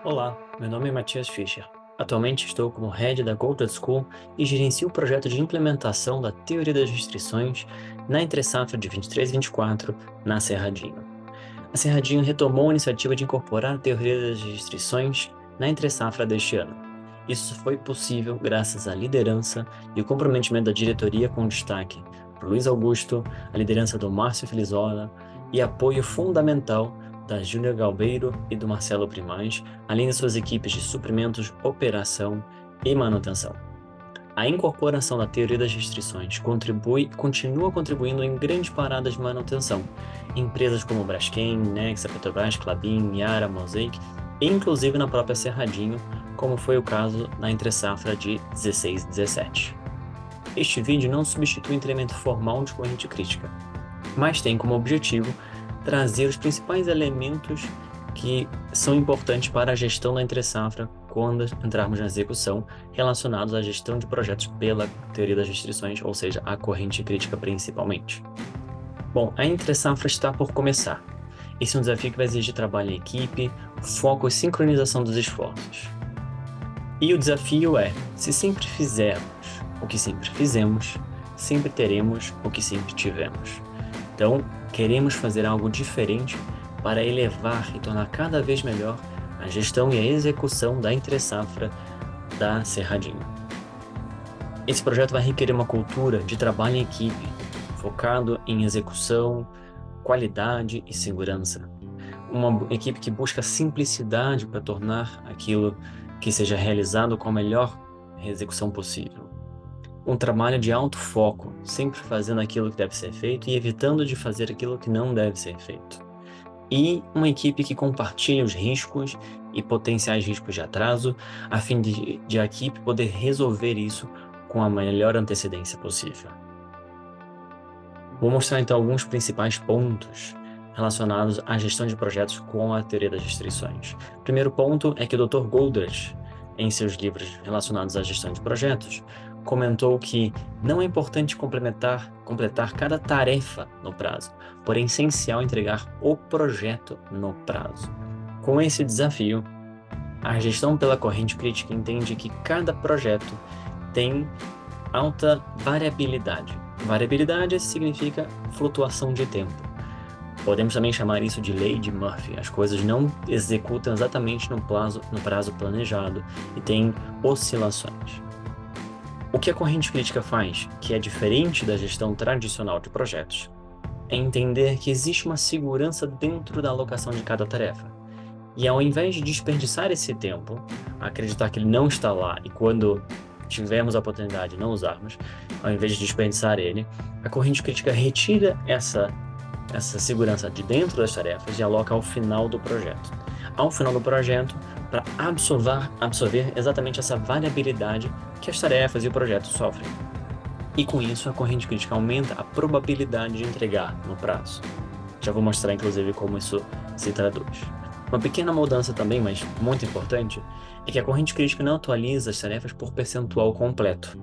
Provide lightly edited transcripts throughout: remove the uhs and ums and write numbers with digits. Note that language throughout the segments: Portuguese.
Olá, meu nome é Matias Fischer. Atualmente estou como Head da Golded School e gerencio o projeto de implementação da Teoria das Restrições na entre-safra de 23 e 24 na Cerradinho. A Cerradinho retomou a iniciativa de incorporar a Teoria das Restrições na entre-safra deste ano. Isso foi possível graças à liderança e o comprometimento da diretoria com destaque por Luiz Augusto, a liderança do Márcio Filizola e apoio fundamental da Júlia Galbeiro e do Marcelo Primaz, além de suas equipes de suprimentos, operação e manutenção. A incorporação da teoria das restrições continua contribuindo em grandes paradas de manutenção. Empresas como Braskem, Nexa, Petrobras, Klabin, Yara, Mosaic, e inclusive na própria Cerradinho, como foi o caso na entre-safra de 16 e 17. Este vídeo não substitui o treinamento formal de corrente crítica, mas tem como objetivo trazer os principais elementos que são importantes para a gestão da entre-safra quando entrarmos na execução, relacionados à gestão de projetos pela teoria das restrições, ou seja, a corrente crítica principalmente. Bom, a entre-safra está por começar. Esse é um desafio que vai exigir trabalho em equipe, foco e sincronização dos esforços. E o desafio é, se sempre fizermos o que sempre fizemos, sempre teremos o que sempre tivemos. Então, queremos fazer algo diferente para elevar e tornar cada vez melhor a gestão e a execução da entre-safra da Cerradinho. Esse projeto vai requerer uma cultura de trabalho em equipe, focado em execução, qualidade e segurança. Uma equipe que busca simplicidade para tornar aquilo que seja realizado com a melhor execução possível. Um trabalho de alto foco, sempre fazendo aquilo que deve ser feito e evitando de fazer aquilo que não deve ser feito. E uma equipe que compartilha os riscos e potenciais riscos de atraso, a fim de a equipe poder resolver isso com a melhor antecedência possível. Vou mostrar então alguns principais pontos relacionados à gestão de projetos com a teoria das restrições. O primeiro ponto é que o Dr. Goldrich, em seus livros relacionados à gestão de projetos, comentou que não é importante completar cada tarefa no prazo, porém é essencial entregar o projeto no prazo. Com esse desafio, a gestão pela corrente crítica entende que cada projeto tem alta variabilidade. Variabilidade significa flutuação de tempo. Podemos também chamar isso de lei de Murphy. As coisas não executam exatamente no prazo planejado e tem oscilações. O que a corrente crítica faz, que é diferente da gestão tradicional de projetos, é entender que existe uma segurança dentro da alocação de cada tarefa. E ao invés de desperdiçar esse tempo, acreditar que ele não está lá e quando tivermos a oportunidade de não usarmos, ao invés de desperdiçar ele, a corrente crítica retira essa segurança de dentro das tarefas e aloca ao final do projeto. Ao final do projeto, para absorver exatamente essa variabilidade que as tarefas e o projeto sofrem. E com isso, a corrente crítica aumenta a probabilidade de entregar no prazo. Já vou mostrar, inclusive, como isso se traduz. Uma pequena mudança também, mas muito importante, é que a corrente crítica não atualiza as tarefas por percentual completo.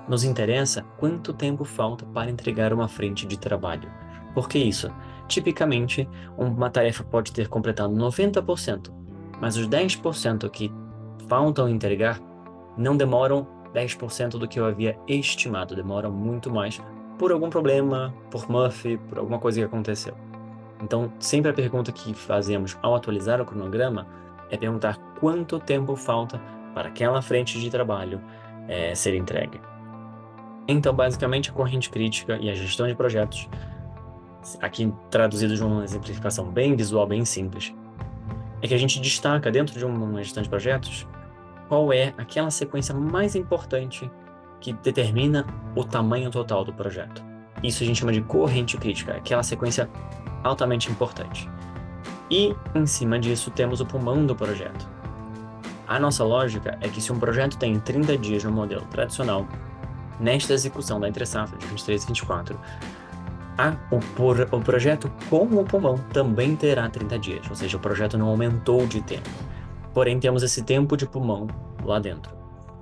Nos interessa quanto tempo falta para entregar uma frente de trabalho. Por que isso? Tipicamente, uma tarefa pode ter completado 90%, mas os 10% que faltam entregar não demoram 10% do que eu havia estimado, demoram muito mais por algum problema, por Murphy, por alguma coisa que aconteceu. Então, sempre a pergunta que fazemos ao atualizar o cronograma é perguntar quanto tempo falta para aquela frente de trabalho ser entregue. Então, basicamente, a corrente crítica e a gestão de projetos, aqui traduzido de uma exemplificação bem visual, bem simples, é que a gente destaca dentro de uma gestão de projetos qual é aquela sequência mais importante que determina o tamanho total do projeto. Isso a gente chama de corrente crítica, aquela sequência altamente importante. E, em cima disso, temos o pulmão do projeto. A nossa lógica é que se um projeto tem 30 dias no modelo tradicional, nesta execução da entre-safra de 23 e 24, o projeto com o pulmão também terá 30 dias, ou seja, o projeto não aumentou de tempo. Porém, temos esse tempo de pulmão lá dentro.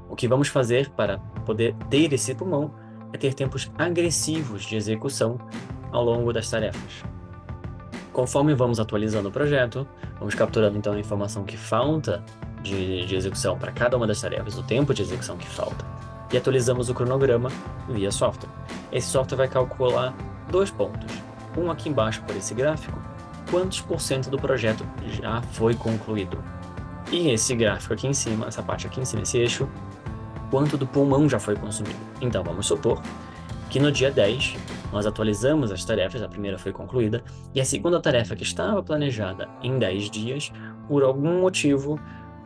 O que vamos fazer para poder ter esse pulmão é ter tempos agressivos de execução ao longo das tarefas. Conforme vamos atualizando o projeto, vamos capturando então a informação que falta de execução para cada uma das tarefas, o tempo de execução que falta, e atualizamos o cronograma via software. Esse software vai calcular 2 pontos. Um aqui embaixo por esse gráfico, quantos por cento do projeto já foi concluído. E esse gráfico aqui em cima, essa parte aqui em cima, esse eixo, quanto do pulmão já foi consumido. Então vamos supor que no dia 10 nós atualizamos as tarefas, a primeira foi concluída, e a segunda tarefa que estava planejada em 10 dias, por algum motivo,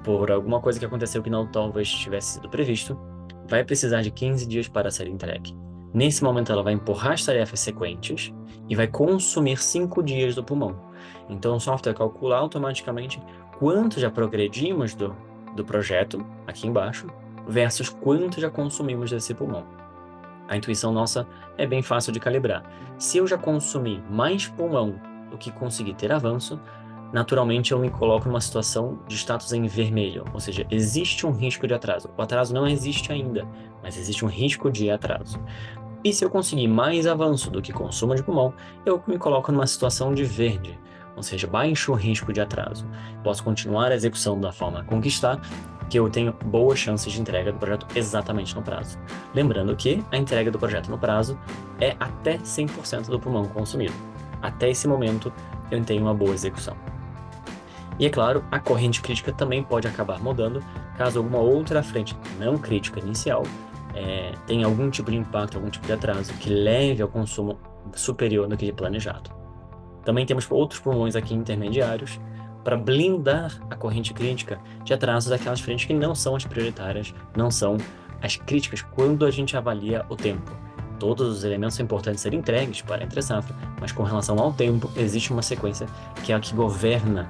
por alguma coisa que aconteceu que não talvez tivesse sido previsto, vai precisar de 15 dias para ser entregue. Nesse momento ela vai empurrar as tarefas sequentes e vai consumir 5 dias do pulmão. Então o software calcula automaticamente quanto já progredimos do projeto, aqui embaixo, versus quanto já consumimos desse pulmão. A intuição nossa é bem fácil de calibrar. Se eu já consumi mais pulmão do que consegui ter avanço, naturalmente eu me coloco numa situação de status em vermelho, ou seja, existe um risco de atraso. O atraso não existe ainda, mas existe um risco de atraso. E se eu conseguir mais avanço do que consumo de pulmão, eu me coloco numa situação de verde, ou seja, baixo risco de atraso. Posso continuar a execução da forma a conquistar, que eu tenho boas chances de entrega do projeto exatamente no prazo. Lembrando que a entrega do projeto no prazo é até 100% do pulmão consumido. Até esse momento, eu tenho uma boa execução. E é claro, a corrente crítica também pode acabar mudando caso alguma outra frente não crítica inicial tenha algum tipo de impacto, algum tipo de atraso que leve ao consumo superior do que planejado. Também temos outros pulmões aqui intermediários para blindar a corrente crítica de atrasos daquelas frentes que não são as prioritárias, não são as críticas quando a gente avalia o tempo. Todos os elementos são importantes serem entregues para a entre-safra, mas com relação ao tempo, existe uma sequência que é a que governa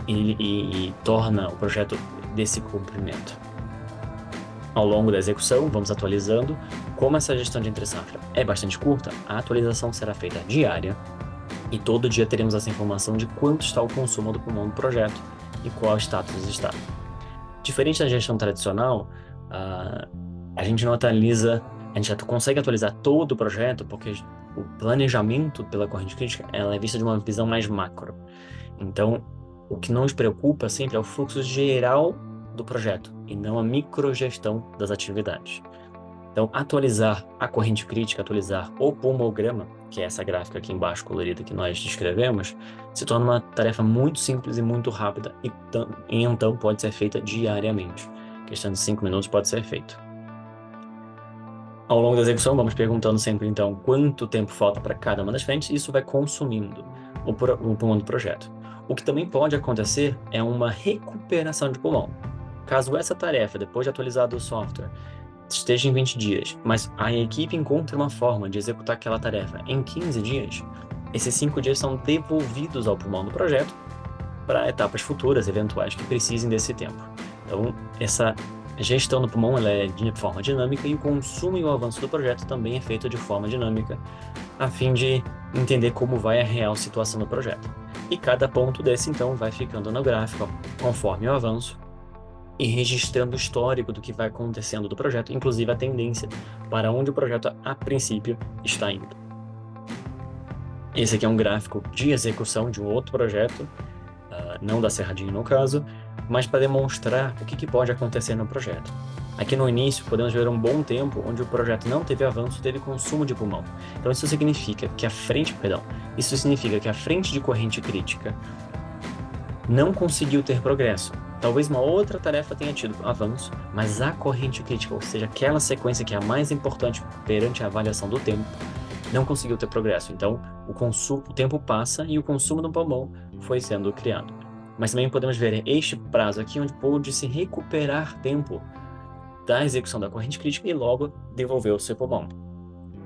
e torna o projeto desse cumprimento. Ao longo da execução, vamos atualizando. Como essa gestão de entre-safra é bastante curta, a atualização será feita diária e todo dia teremos essa informação de quanto está o consumo do pulmão do projeto e qual status está. Diferente da gestão tradicional, a gente não atualiza, a gente já consegue atualizar todo o projeto porque o planejamento pela corrente crítica ela é vista de uma visão mais macro. Então, o que não nos preocupa sempre é o fluxo geral do projeto e não a microgestão das atividades. Então, atualizar a corrente crítica, atualizar o pulmograma, que é essa gráfica aqui embaixo colorida que nós descrevemos, se torna uma tarefa muito simples e muito rápida e então pode ser feita diariamente. Questão de 5 minutos pode ser feito. Ao longo da execução, vamos perguntando sempre, então, quanto tempo falta para cada uma das frentes, e isso vai consumindo o pulmão do projeto. O que também pode acontecer é uma recuperação de pulmão. Caso essa tarefa, depois de atualizado o software, esteja em 20 dias, mas a equipe encontre uma forma de executar aquela tarefa em 15 dias, esses 5 dias são devolvidos ao pulmão do projeto para etapas futuras, eventuais, que precisem desse tempo. Então, essa gestão do pulmão ela é de forma dinâmica e o consumo e o avanço do projeto também é feito de forma dinâmica, a fim de entender como vai a real situação do projeto. E cada ponto desse, então, vai ficando no gráfico conforme o avanço e registrando o histórico do que vai acontecendo do projeto, inclusive a tendência para onde o projeto, a princípio, está indo. Esse aqui é um gráfico de execução de um outro projeto, não da Cerradinho no caso, mas para demonstrar o que pode acontecer no projeto. Aqui no início, podemos ver um bom tempo onde o projeto não teve avanço, teve consumo de pulmão. Então isso significa que a frente de corrente crítica não conseguiu ter progresso. Talvez uma outra tarefa tenha tido avanço, mas a corrente crítica, ou seja, aquela sequência que é a mais importante perante a avaliação do tempo, não conseguiu ter progresso. Então, o tempo passa e o consumo do pulmão foi sendo criado. Mas também podemos ver este prazo aqui, onde pôde se recuperar tempo da execução da corrente crítica e logo devolver o seu pulmão.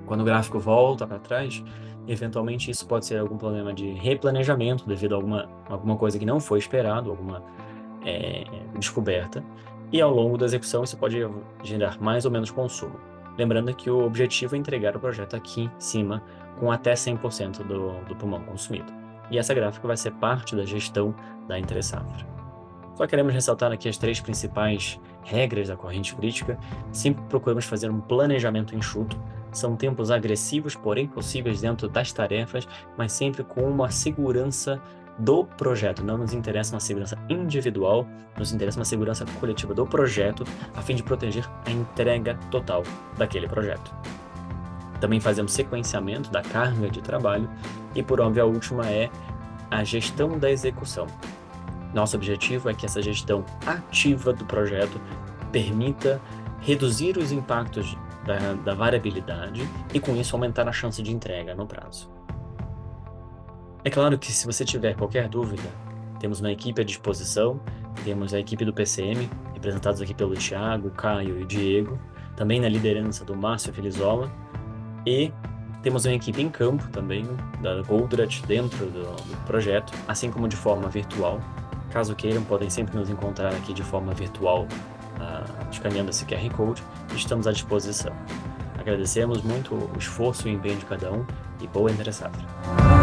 Quando o gráfico volta para trás, eventualmente isso pode ser algum problema de replanejamento devido a alguma coisa que não foi esperado, alguma descoberta, e ao longo da execução isso pode gerar mais ou menos consumo. Lembrando que o objetivo é entregar o projeto aqui em cima com até 100% do pulmão consumido. E essa gráfica vai ser parte da gestão da entre-safra. Só queremos ressaltar aqui as 3 principais regras da corrente crítica. Sempre procuramos fazer um planejamento enxuto, São tempos agressivos, porém possíveis dentro das tarefas, mas sempre com uma segurança do projeto. Não nos interessa uma segurança individual, nos interessa uma segurança coletiva do projeto, a fim de proteger a entrega total daquele projeto. Também fazemos sequenciamento da carga de trabalho e, por óbvio, a última é a gestão da execução. Nosso objetivo é que essa gestão ativa do projeto permita reduzir os impactos da variabilidade e, com isso, aumentar a chance de entrega no prazo. É claro que, se você tiver qualquer dúvida, temos uma equipe à disposição, temos a equipe do PCM, representados aqui pelo Thiago, Caio e Diego, também na liderança do Márcio Filizola, e temos uma equipe em campo também, da Goldratt, dentro do projeto, assim como de forma virtual. Caso queiram, podem sempre nos encontrar aqui de forma virtual, escaneando esse QR Code, e estamos à disposição. Agradecemos muito o esforço e o empenho de cada um, e boa entre safra.